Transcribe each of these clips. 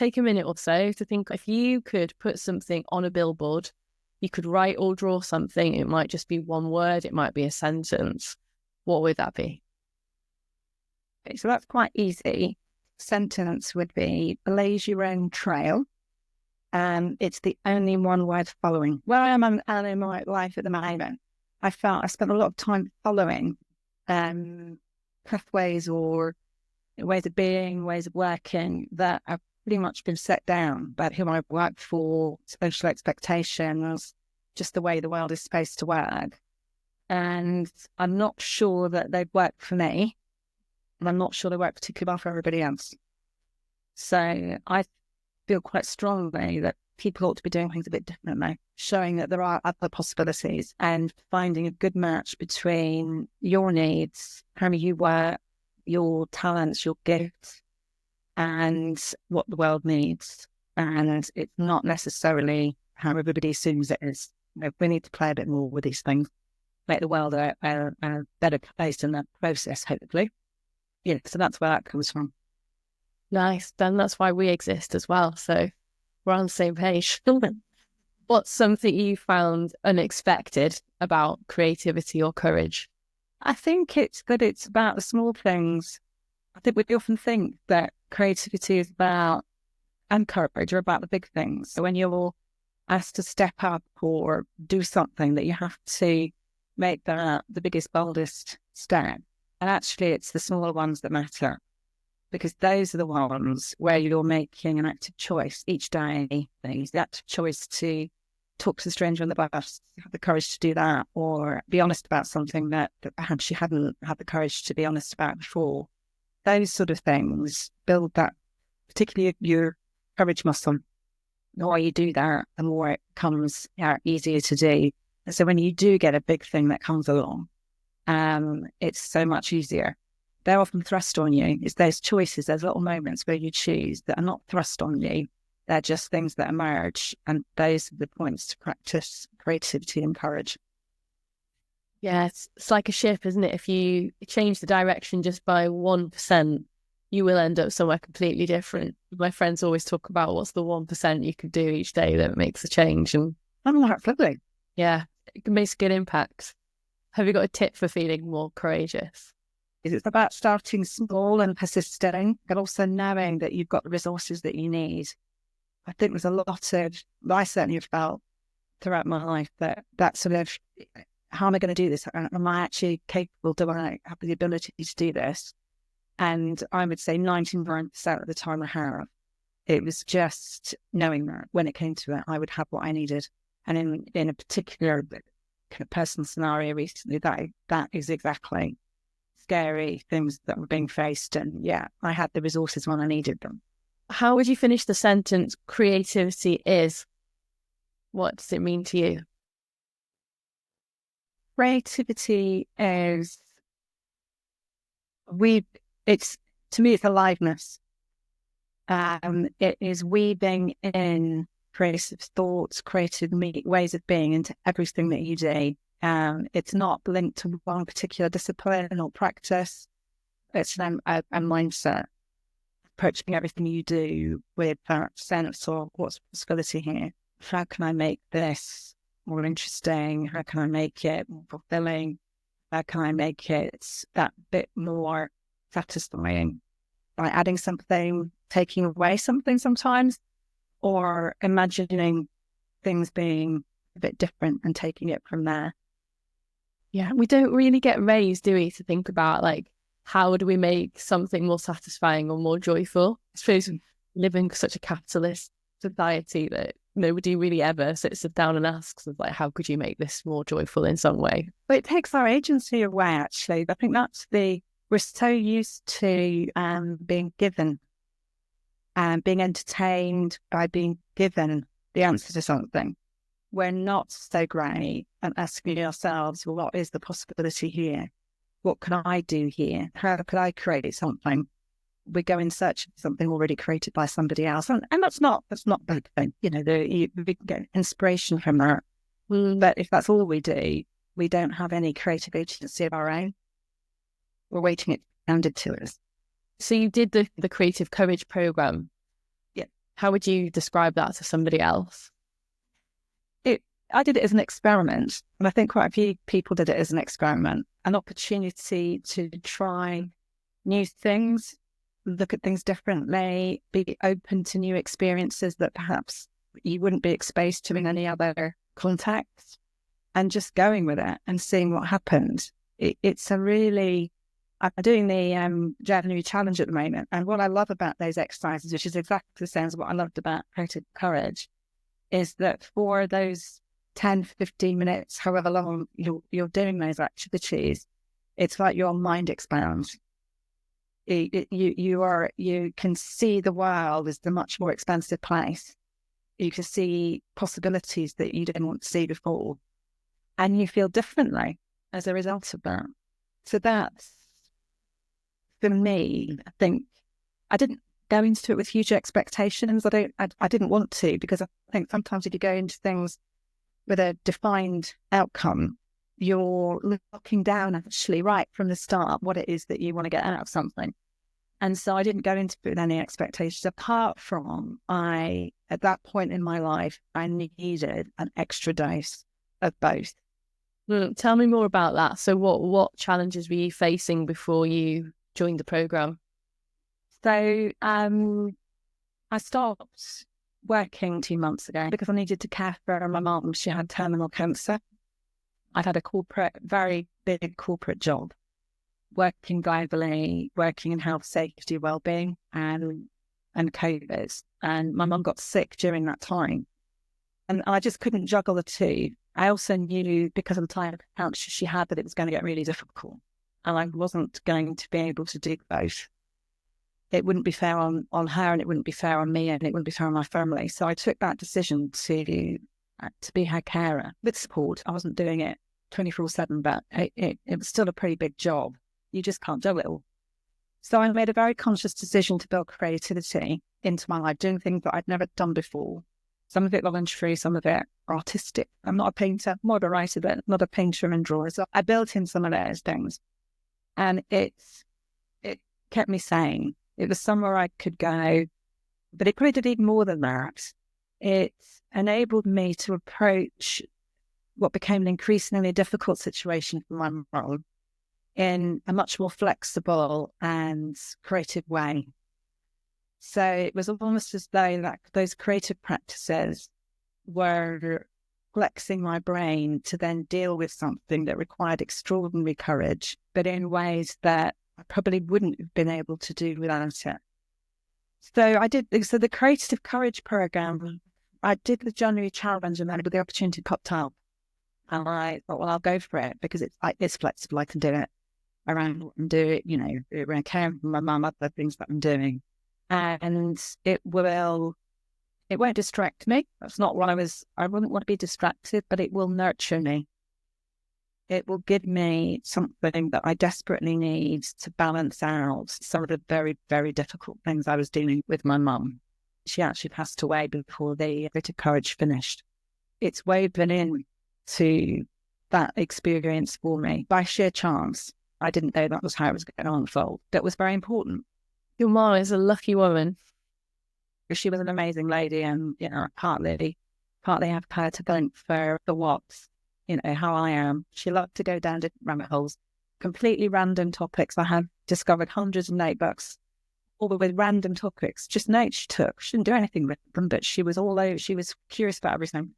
take a minute or so to think, if you could put something on a billboard, you could write or draw something, it might just be one word, it might be a sentence. What would that be? Okay, so that's quite easy. Sentence would be, blaze your own trail. It's the only one worth following. Where I am in my life at the moment, I felt I spent a lot of time following pathways or ways of being, ways of working that have pretty much been set down about who I work for, social expectations, just the way the world is supposed to work. And I'm not sure that they work for me. And I'm not sure they work particularly well for everybody else. So I feel quite strongly that people ought to be doing things a bit differently, showing that there are other possibilities and finding a good match between your needs, how you work, your talents, your gifts, and what the world needs. And it's not necessarily how everybody assumes it is. We need to play a bit more with these things, make the world a better place in that process, hopefully. Yeah, so that's where that comes from. Nice. Then that's why we exist as well. So we're on the same page. What's something you found unexpected about creativity or courage? I think it's about the small things. I think we often think that creativity is about, and courage are about the big things. So when you're asked to step up or do something, that you have to make that the biggest, boldest step. And actually it's the smaller ones that matter, because those are the ones where you're making an active choice each day. The active choice to talk to a stranger on the bus, have the courage to do that, or be honest about something that perhaps you hadn't had the courage to be honest about before. Those sort of things build that, particularly your courage muscle. The more you do that, the more it becomes easier to do. And so when you do get a big thing that comes along, it's so much easier. They're often thrust on you. It's those choices, those little moments where you choose that are not thrust on you. They're just things that emerge. And those are the points to practice creativity and courage. Yeah, it's like a ship, isn't it? If you change the direction just by 1%, you will end up somewhere completely different. My friends always talk about what's the 1% you could do each day that makes a change. And that's lovely. Yeah, it makes a good impact. Have you got a tip for feeling more courageous? It's about starting small and persisting, but also knowing that you've got the resources that you need. I think there's a lot of, I certainly have felt throughout my life that sort of, how am I going to do this? Am I actually capable? Do I have the ability to do this? And I would say 99% of the time I have. It was just knowing that when it came to it, I would have what I needed. And in a particular kind of personal scenario recently, that is exactly scary things that were being faced. And yeah, I had the resources when I needed them. How would you finish the sentence, creativity is? What does it mean to you? Creativity is, to me, it's aliveness. It is weaving in creative thoughts, creative ways of being into everything that you do. It's not linked to one particular discipline or practice. It's a mindset, approaching everything you do with that sense of what's the possibility here. How can I make this more interesting? How can I make it more fulfilling? How can I make it that bit more satisfying? By adding something, taking away something sometimes, or imagining things being a bit different and taking it from there. Yeah, we don't really get raised, do we, to think about like, how do we make something more satisfying or more joyful? I suppose we live in such a capitalist society that nobody really ever sits down and asks us, like, how could you make this more joyful in some way? But it takes our agency away, actually. I think we're so used to being given and being entertained by being given the answer to something. We're not so great at asking ourselves, well, what is the possibility here? What can I do here? How could I create something? We go in search of something already created by somebody else. And that's not a bad thing. You know, we can get inspiration from that. But if that's all we do, we don't have any creative agency of our own. We're waiting it handed to us. So you did the Creative Courage program. Yeah. How would you describe that to somebody else? I did it as an experiment, and I think quite a few people did it as an experiment, an opportunity to try new things, look at things differently, be open to new experiences that perhaps you wouldn't be exposed to in any other context, and just going with it and seeing what happened. It's a really, I'm doing the January challenge at the moment, and what I love about those exercises, which is exactly the same as what I loved about Creative Courage, is that for those 10, 15 minutes, however long you're doing those activities, it's like your mind expands. You can see the world as a much more expansive place. You can see possibilities that you didn't want to see before, and you feel differently as a result of that. So that's, for me, I think I didn't go into it with huge expectations. I didn't want to, because I think sometimes if you go into things with a defined outcome, you're looking down actually right from the start what it is that you want to get out of something. And so I didn't go into it with any expectations, apart from at that point in my life, I needed an extra dose of both. Tell me more about that. So what challenges were you facing before you joined the program? So I stopped working 2 months ago because I needed to care for my mum. She had terminal cancer. I'd had a very big corporate job, working globally, working in health, safety, wellbeing, and COVID. And my mum got sick during that time, and I just couldn't juggle the two. I also knew, because of the type of cancer she had, that it was going to get really difficult, and I wasn't going to be able to do both. It wouldn't be fair on her, and it wouldn't be fair on me, and it wouldn't be fair on my family. So I took that decision to be her carer with support. I wasn't doing it 24/7, but it was still a pretty big job. You just can't do it all. So I made a very conscious decision to build creativity into my life, doing things that I'd never done before. Some of it voluntary, some of it artistic. I'm not a painter, more of a writer, but not a painter and drawer. So I built in some of those things, and it kept me sane. It was somewhere I could go, but it probably did even more than that. It enabled me to approach what became an increasingly difficult situation for my mum in a much more flexible and creative way. So it was almost as though those creative practices were flexing my brain to then deal with something that required extraordinary courage, but in ways that I probably wouldn't have been able to do without it. So the Creative Courage program, I did the January challenge, and then the opportunity popped up. And I thought, well, I'll go for it, because it's flexible. I can do it around what I'm doing, around caring for my mum, other things that I'm doing. And it won't distract me. That's not what I wouldn't want to be distracted, but it will nurture me. It will give me something that I desperately need to balance out some of the very, very difficult things I was dealing with my mum. She actually passed away before the Creative Courage finished. It's woven in to that experience for me by sheer chance. I didn't know that was how it was going to unfold. That was very important. Your mom is a lucky woman. She was an amazing lady, and partly have her to thank for the what's. How I am. She loved to go down different rabbit holes, completely random topics. I have discovered hundreds of notebooks, all with random topics, just notes she took. She didn't do anything with them, but she was she was curious about everything.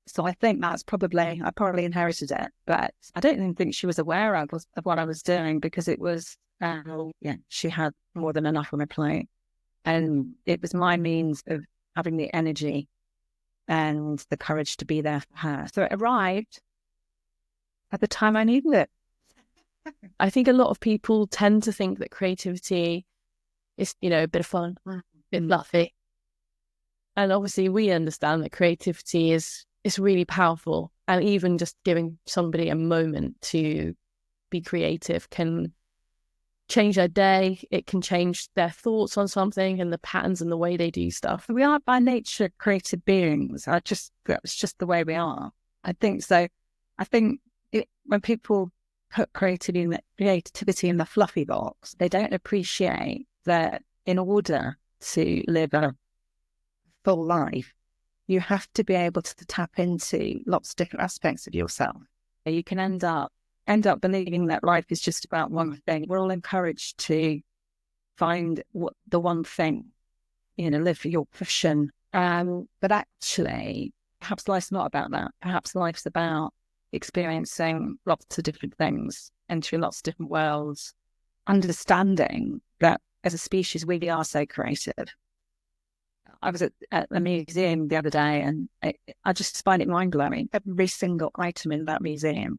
So I think I probably inherited it, but I don't even think she was aware of what I was doing, because it was, she had more than enough on her plate. And it was my means of having the energy and the courage to be there for her. So it arrived at the time I needed it. I think a lot of people tend to think that creativity is, a bit of fun, a bit fluffy. And obviously we understand that creativity is really powerful. And even just giving somebody a moment to be creative can change their day. It can change their thoughts on something and the patterns and the way they do stuff. We are by nature creative beings. It's just the way we are. I think so. I think when people put creativity in the fluffy box, they don't appreciate that in order to live a full life, you have to be able to tap into lots of different aspects of yourself. You can end up believing that life is just about one thing. We're all encouraged to find the one thing, live for your passion. But actually, perhaps life's not about that. Perhaps life's about experiencing lots of different things, entering lots of different worlds, understanding that as a species, we are so creative. I was at a museum the other day, and I just find it mind-blowing. Every single item in that museum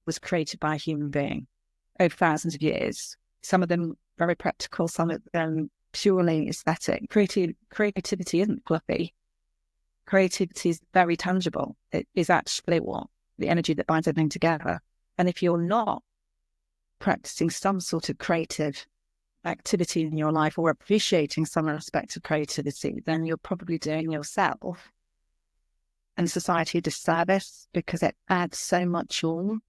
was created by a human being over thousands of years. Some of them very practical, some of them purely aesthetic. Creativity isn't fluffy. Creativity is very tangible. It is actually the energy that binds everything together. And if you're not practicing some sort of creative activity in your life or appreciating some aspect of creativity, then you're probably doing yourself and society a disservice, because it adds so much on.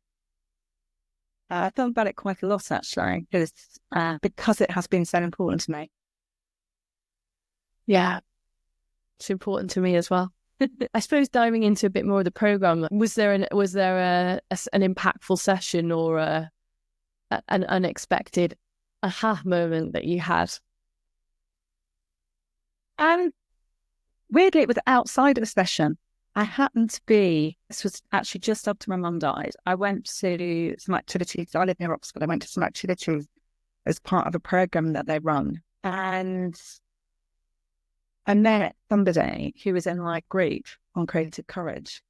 I thought about it quite a lot, actually, because it has been so important to me. Yeah, it's important to me as well. I suppose diving into a bit more of the program, was there an impactful session or an unexpected aha moment that you had? Weirdly, it was outside of the session. I happened to be, this was actually just after my mum died. I went to some activities. I live near Oxford. I went to some activities as part of a program that they run. And I met somebody who was in my group on creative courage,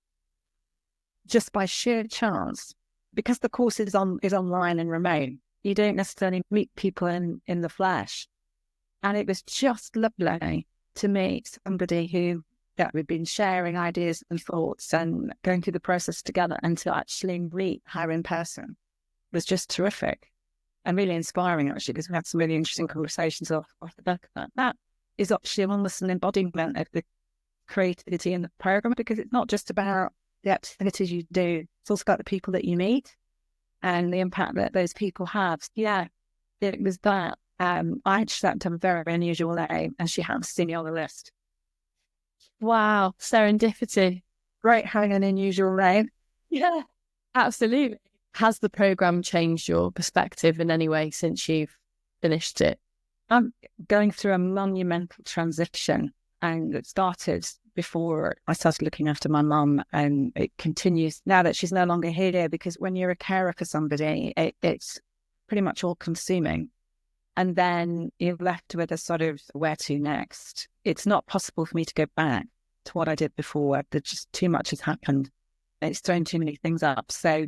just by sheer chance, because the course is online and remote. You don't necessarily meet people in the flesh. And it was just lovely to meet somebody who we've been sharing ideas and thoughts and going through the process together, and to actually meet her in person was just terrific and really inspiring, actually, because we had some really interesting conversations off the back of that. That is actually almost an embodiment of the creativity in the program, because it's not just about the activities you do, it's also about the people that you meet and the impact that those people have. Yeah, it was that. I actually had a very unusual name, and she happens to be on the list. Wow, serendipity. Great having an unusual name. Yeah, absolutely. Has the program changed your perspective in any way since you've finished it? I'm going through a monumental transition, and it started before I started looking after my mum, and it continues now that she's no longer here, because when you're a carer for somebody, it's pretty much all consuming. And then you're left with a sort of where to next. It's not possible for me to go back to what I did before. There's just too much has happened. It's thrown too many things up. So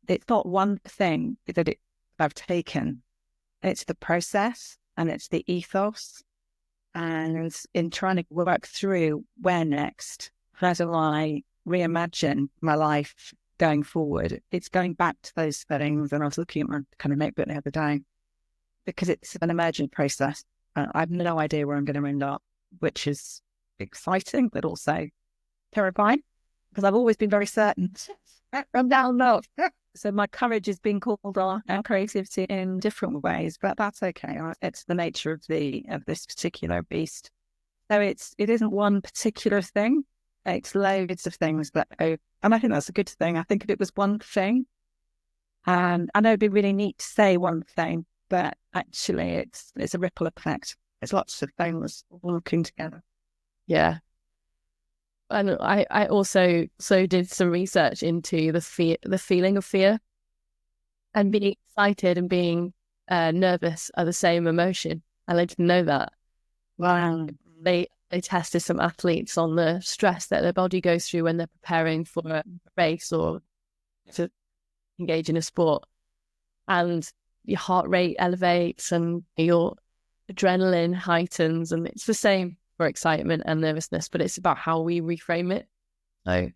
it's not one thing that I've taken. It's the process, and it's the ethos. And in trying to work through where next, how do I reimagine my life going forward? It's going back to those things. And I was looking at my kind of notebook the other day, because it's an emergent process. I have no idea where I'm going to end up, which is exciting, but also terrifying, because I've always been very certain from down low. So my courage is being called on, and creativity in different ways, but that's okay. It's the nature of this particular beast. So it isn't one particular thing. It's loads of things and I think that's a good thing. I think if it was one thing, I know it'd be really neat to say one thing, but actually it's a ripple effect. It's lots of things working together. Yeah. And I also did some research into the feeling of fear, and being excited and being nervous are the same emotion. And I didn't know that. Wow. They tested some athletes on the stress that their body goes through when they're preparing for a race or to engage in a sport. And your heart rate elevates and your adrenaline heightens, and it's the same for excitement and nervousness, but it's about how we reframe it. So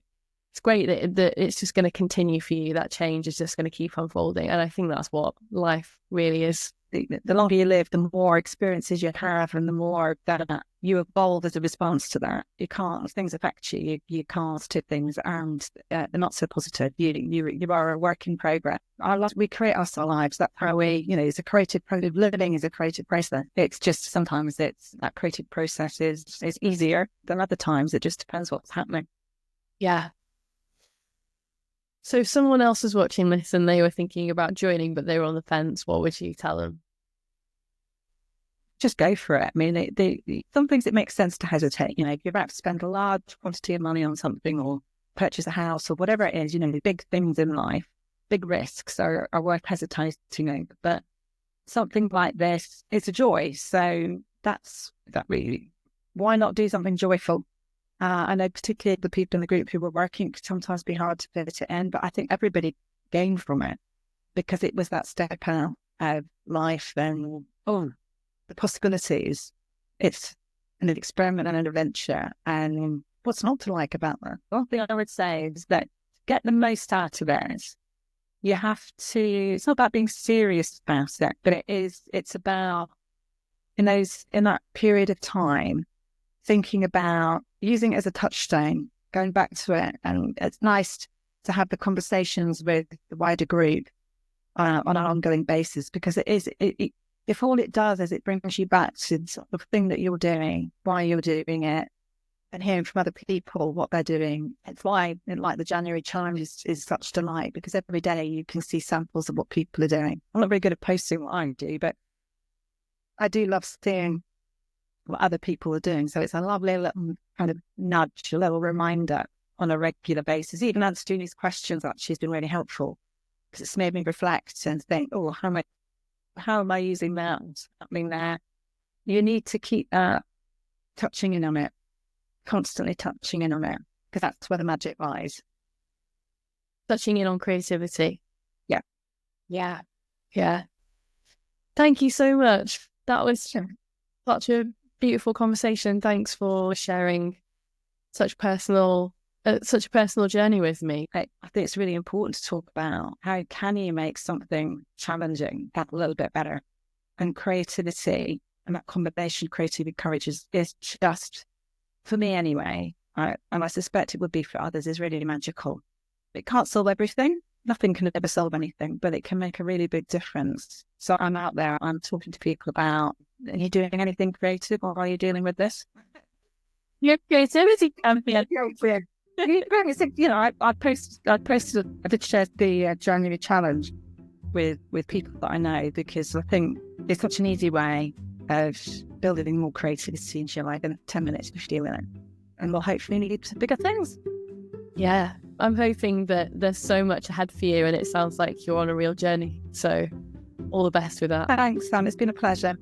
it's great that it's just going to continue for you. That change is just going to keep unfolding, and I think that's what life really is the longer you live, the more experiences you have and the more that you evolve as a response to that. Things affect you. You can't do things and they're not so positive. You are a work in progress. We create our lives. That's how it's a creative process. Living is a creative process. It's just sometimes that creative process is easier than other times. It just depends what's happening. Yeah. So if someone else was watching this and they were thinking about joining, but they were on the fence, what would you tell them? Just go for it. I mean, some things it makes sense to hesitate. If you're about to spend a large quantity of money on something or purchase a house or whatever it is, the big things in life, big risks are worth hesitating. But something like this, it's a joy. So that really, why not do something joyful? I know particularly the people in the group who were working, it could sometimes be hard to pivot it in, but I think everybody gained from it because it was that step out of life and the possibilities. It's an experiment and an adventure. And what's not to like about that? One thing I would say is that to get the most out of it, you have to, it's not about being serious about it, but it's about in that period of time, thinking about using it as a touchstone, going back to it. And it's nice to have the conversations with the wider group on an ongoing basis, because if all it does is it brings you back to the thing that you're doing, why you're doing it, and hearing from other people what they're doing. It's why, like the January challenge is such delight, because every day you can see samples of what people are doing. I'm not very good at posting what I do, but I do love seeing what other people are doing. So it's a lovely little kind of nudge, a little reminder on a regular basis. Even answering these questions actually has been really helpful, because it's made me reflect and think, how am I using that? Something there. You need to keep touching in on it, constantly touching in on it, because that's where the magic lies. Touching in on creativity. Yeah. Yeah. Yeah. Thank you so much. That was such a beautiful conversation. Thanks for sharing such a personal journey with me. I think it's really important to talk about how can you make something challenging a little bit better. And creativity and that combination of creativity and courage is just, for me anyway, and I suspect it would be for others, is really magical. It can't solve everything. Nothing can ever solve anything, but it can make a really big difference. So I'm out there, I'm talking to people about, are you doing anything creative, or are you dealing with this? Your creativity champion. I did share the January challenge with people that I know, because I think it's such an easy way of building more creativity into your life in 10 minutes, 15 minutes. And we'll hopefully lead to bigger things. Yeah, I'm hoping that there's so much ahead for you, and it sounds like you're on a real journey. So all the best with that. Thanks, Sam. It's been a pleasure.